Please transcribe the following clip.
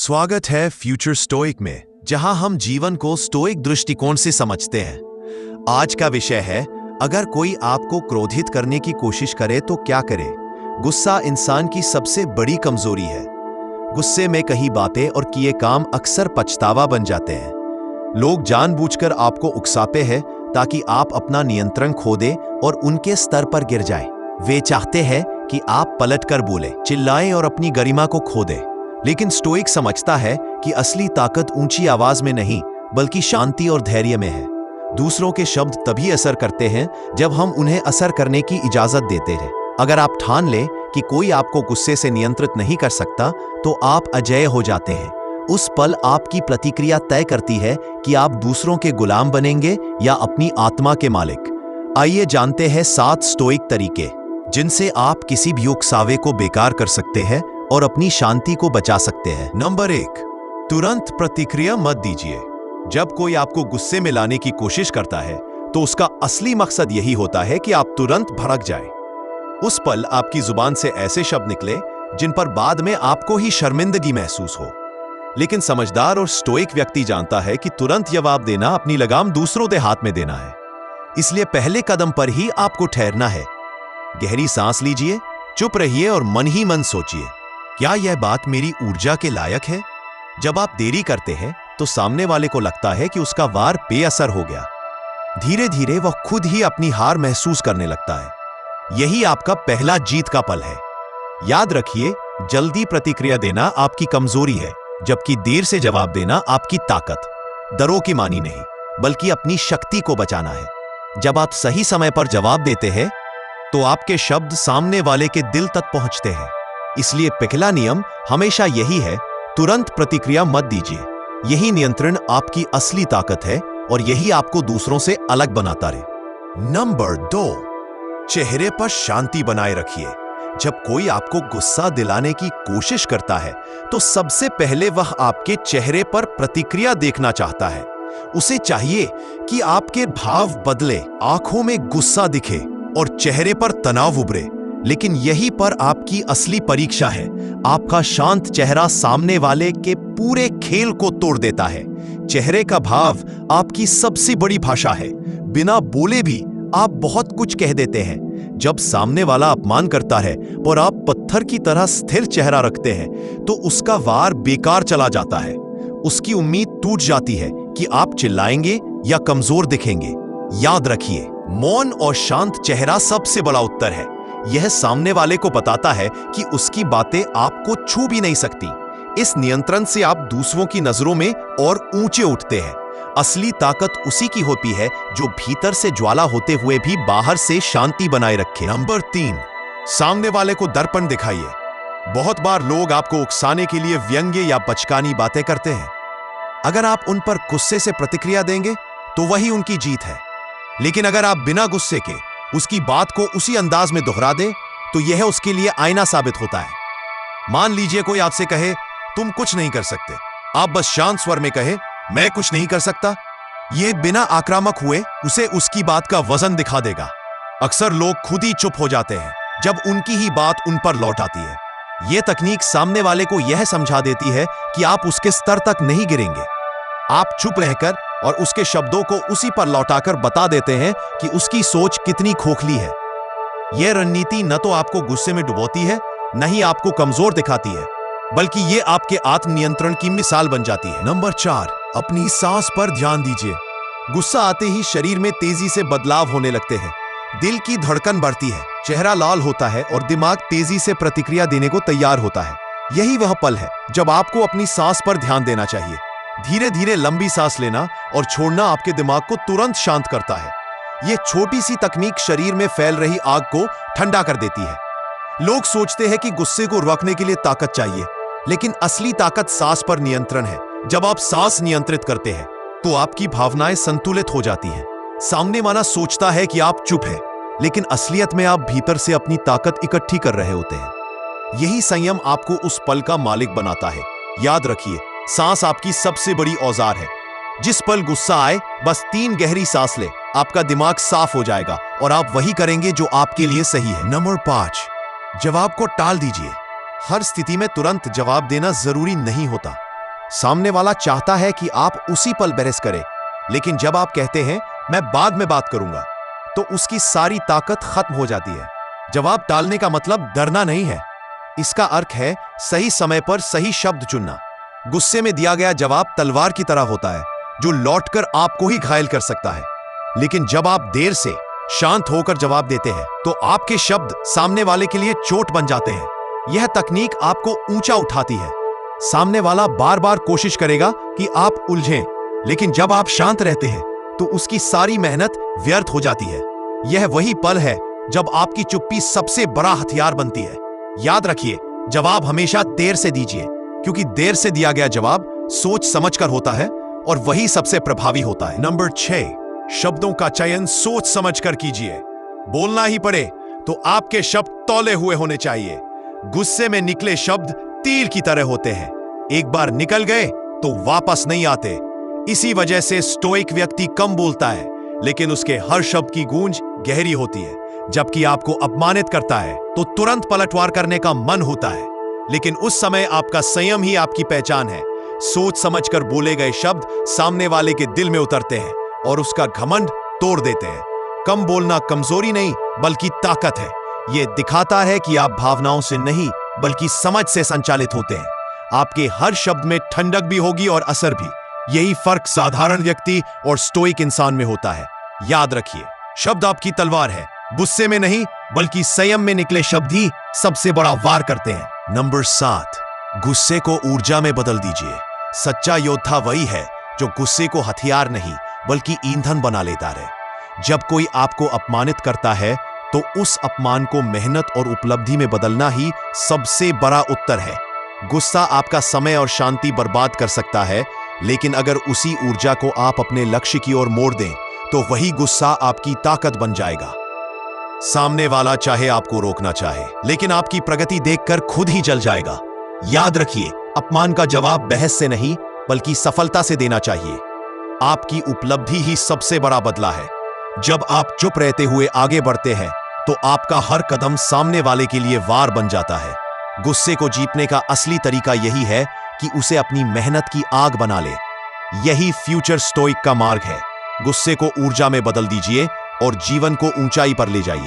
स्वागत है future stoic में, जहां हम जीवन को स्टोइक दृष्टिकोण से समझते हैं। आज का विषय है, अगर कोई आपको क्रोधित करने की कोशिश करे तो क्या करे। गुस्सा इंसान की सबसे बड़ी कमजोरी है। गुस्से में कही बातें और किए काम अक्सर पछतावा बन जाते हैं। लोग जानबूझकर आपको उकसाते हैं ताकि आप अपना नियंत्रण खो दें और उनके स्तर पर गिर जाएं। वे चाहते हैं कि आप पलटकर बोले, चिल्लाएं और अपनी गरिमा को खो दें। लेकिन स्टोइक समझता है कि असली ताकत ऊंची आवाज में नहीं, बल्कि शांति और धैर्य में है। दूसरों के शब्द तभी असर करते हैं जब हम उन्हें असर करने की इजाजत देते हैं। अगर आप ठान लें कि कोई आपको गुस्से से नियंत्रित नहीं कर सकता, तो आप अजेय हो जाते हैं। उस पल आपकी प्रतिक्रिया तय करती है कि आप दूसरों के गुलाम बनेंगे या अपनी आत्मा के मालिक। आइए जानते हैं 7 स्टोइक तरीके जिनसे आप किसी भी उकसावे को बेकार कर सकते हैं और अपनी शांति को बचा सकते हैं। नंबर 1, तुरंत प्रतिक्रिया मत दीजिए। जब कोई आपको गुस्से में लाने की कोशिश करता है, तो उसका असली मकसद यही होता है कि आप तुरंत भड़क जाएं। उस पल आपकी जुबान से ऐसे शब्द निकले जिन पर बाद में आपको ही शर्मिंदगी महसूस हो। लेकिन समझदार और स्टोइक व्यक्ति जानता है कि तुरंत जवाब देना अपनी लगाम दूसरों के हाथ में देना है। इसलिए पहले कदम पर ही आपको ठहरना है। गहरी सांस लीजिए, चुप रहिए और मन ही मन सोचिए, क्या यह बात मेरी ऊर्जा के लायक है? जब आप देरी करते हैं तो सामने वाले को लगता है कि उसका वार बेअसर हो गया। धीरे धीरे वह खुद ही अपनी हार महसूस करने लगता है। यही आपका पहला जीत का पल है। याद रखिए, जल्दी प्रतिक्रिया देना आपकी कमजोरी है, जबकि देर से जवाब देना आपकी ताकत। डरों की मानी नहीं, बल्कि अपनी शक्ति को बचाना है। जब आप सही समय पर जवाब देते हैं, तो आपके शब्द सामने वाले के दिल तक पहुंचते हैं। इसलिए पहला नियम हमेशा यही है, तुरंत प्रतिक्रिया मत दीजिए। यही नियंत्रण आपकी असली ताकत है और यही आपको दूसरों से अलग बनाता रहे। नंबर 2, चेहरे पर शांति बनाए रखिए। जब कोई आपको गुस्सा दिलाने की कोशिश करता है, तो सबसे पहले वह आपके चेहरे पर प्रतिक्रिया देखना चाहता है। उसे चाहिए कि आपके भाव बदले, आंखों में गुस्सा दिखे और चेहरे पर तनाव उभरे। लेकिन यही पर आपकी असली परीक्षा है। आपका शांत चेहरा सामने वाले के पूरे खेल को तोड़ देता है। चेहरे का भाव आपकी सबसे बड़ी भाषा है। बिना बोले भी आप बहुत कुछ कह देते हैं। जब सामने वाला अपमान करता है और आप पत्थर की तरह स्थिर चेहरा रखते हैं, तो उसका वार बेकार चला जाता है। उसकी उम्मीद टूट जाती है कि आप चिल्लाएंगे या कमजोर दिखेंगे। याद रखिए, मौन और शांत चेहरा सबसे बड़ा उत्तर है। यह सामने वाले को बताता है कि उसकी बातें आपको छू भी नहीं सकती। इस नियंत्रण से आप दूसरों की नजरों में और ऊंचे उठते हैं। असली ताकत उसी की होती है जो भीतर से ज्वाला होते हुए भी बाहर से शांति बनाए रखे। नंबर 3, सामने वाले को दर्पण दिखाइए। बहुत बार लोग आपको उकसाने के लिए व्यंग्य या बचकानी बातें करते हैं। अगर आप उन पर गुस्से से प्रतिक्रिया देंगे, तो वही उनकी जीत है। लेकिन अगर आप बिना गुस्से के उसकी बात को उसी अंदाज में दोहरा दे, तो यह उसके लिए आईना साबित होता है। मान लीजिए कोई आपसे कहे, तुम कुछ नहीं कर सकते। आप बस शांत स्वर में कहे, मैं कुछ नहीं कर सकता। यह बिना आक्रामक हुए उसे उसकी बात का वजन दिखा देगा। अक्सर लोग खुद ही चुप हो जाते हैं जब उनकी ही बात उन पर लौट आती है। यह तकनीक सामने वाले को यह समझा देती है कि आप उसके स्तर तक नहीं गिरेंगे। आप चुप रहकर और उसके शब्दों को उसी पर लौटाकर बता देते हैं कि उसकी सोच कितनी खोखली है। यह रणनीति न तो आपको गुस्से में डुबोती है, न ही आपको कमजोर दिखाती है, बल्कि यह आपके आत्मनियंत्रण की मिसाल बन जाती है। नंबर 4, अपनी सांस पर ध्यान दीजिए। गुस्सा आते ही शरीर में तेजी से बदलाव होने लगते हैं। दिल की धड़कन बढ़ती है, चेहरा लाल होता है और दिमाग तेजी से प्रतिक्रिया देने को तैयार होता है। यही वह पल है जब आपको अपनी सांस पर ध्यान देना चाहिए। धीरे धीरे लंबी सांस लेना और छोड़ना आपके दिमाग को तुरंत शांत करता है। यह छोटी सी तकनीक शरीर में फैल रही आग को ठंडा कर देती है। लोग सोचते हैं कि गुस्से को रोकने के लिए ताकत चाहिए, लेकिन असली ताकत सांस पर नियंत्रण है। जब आप सांस नियंत्रित करते हैं, तो आपकी भावनाएं संतुलित हो जाती हैं। सामने वाला सोचता है कि आप चुप हैं, लेकिन असलियत में आप भीतर से अपनी ताकत इकट्ठी कर रहे होते हैं। यही संयम आपको उस पल का मालिक बनाता है। याद रखिए, सांस आपकी सबसे बड़ी औजार है। जिस पल गुस्सा आए, बस 3 गहरी सांस ले, आपका दिमाग साफ हो जाएगा और आप वही करेंगे जो आपके लिए सही है। नंबर 5, जवाब को टाल दीजिए। हर स्थिति में तुरंत जवाब देना जरूरी नहीं होता। सामने वाला चाहता है कि आप उसी पल बहस करें, लेकिन जब आप कहते हैं मैं बाद में बात करूंगा, तो उसकी सारी ताकत खत्म हो जाती है। जवाब टालने का मतलब डरना नहीं है, इसका अर्थ है सही समय पर सही शब्द चुनना। गुस्से में दिया गया जवाब तलवार की तरह होता है, जो लौटकर आपको ही घायल कर सकता है। लेकिन जब आप देर से शांत होकर जवाब देते हैं, तो आपके शब्द सामने वाले के लिए चोट बन जाते हैं। यह तकनीक आपको ऊंचा उठाती है। सामने वाला बार बार कोशिश करेगा कि आप उलझें, लेकिन जब आप शांत रहते हैं तो उसकी सारी मेहनत व्यर्थ हो जाती है। यह वही पल है जब आपकी चुप्पी सबसे बड़ा हथियार बनती है। याद रखिए, जवाब हमेशा देर से दीजिए, क्योंकि देर से दिया गया जवाब सोच समझकर होता है और वही सबसे प्रभावी होता है। नंबर 6, शब्दों का चयन सोच समझकर कीजिए। बोलना ही पड़े तो आपके शब्द तौले हुए होने चाहिए। गुस्से में निकले शब्द तीर की तरह होते हैं, एक बार निकल गए तो वापस नहीं आते। इसी वजह से स्टोइक व्यक्ति कम बोलता है, लेकिन उसके हर शब्द की गूंज गहरी होती है। जबकि आपको अपमानित करता है तो तुरंत पलटवार करने का मन होता है, लेकिन उस समय आपका संयम ही आपकी पहचान है। सोच समझकर बोले गए शब्द सामने वाले के दिल में उतरते हैं और उसका घमंड तोड़ देते हैं। कम बोलना कमजोरी नहीं, बल्कि ताकत है। यह दिखाता है कि आप भावनाओं से नहीं, बल्कि समझ से संचालित होते हैं। आपके हर शब्द में ठंडक भी होगी और असर भी। यही फर्क साधारण व्यक्ति और स्टोइक इंसान में होता है। याद रखिए, शब्द आपकी तलवार है। गुस्से में नहीं, बल्कि संयम में निकले शब्द ही सबसे बड़ा वार करते हैं। नंबर 7, गुस्से को ऊर्जा में बदल दीजिए। सच्चा योद्धा वही है जो गुस्से को हथियार नहीं, बल्कि ईंधन बना लेता है। जब कोई आपको अपमानित करता है, तो उस अपमान को मेहनत और उपलब्धि में बदलना ही सबसे बड़ा उत्तर है। गुस्सा आपका समय और शांति बर्बाद कर सकता है, लेकिन अगर उसी ऊर्जा को आप अपने लक्ष्य की ओर मोड़ दें, तो वही गुस्सा आपकी ताकत बन जाएगा। सामने वाला चाहे आपको रोकना चाहे, लेकिन आपकी प्रगति देखकर खुद ही जल जाएगा। याद रखिए, अपमान का जवाब बहस से नहीं, बल्कि सफलता से देना चाहिए। आपकी उपलब्धि ही सबसे बड़ा बदला है। जब आप चुप रहते हुए आगे बढ़ते हैं, तो आपका हर कदम सामने वाले के लिए वार बन जाता है। गुस्से को जीतने का असली तरीका यही है कि उसे अपनी मेहनत की आग बना ले। यही फ्यूचर स्टोइक का मार्ग है। गुस्से को ऊर्जा में बदल दीजिए और जीवन को ऊंचाई पर ले जाइए।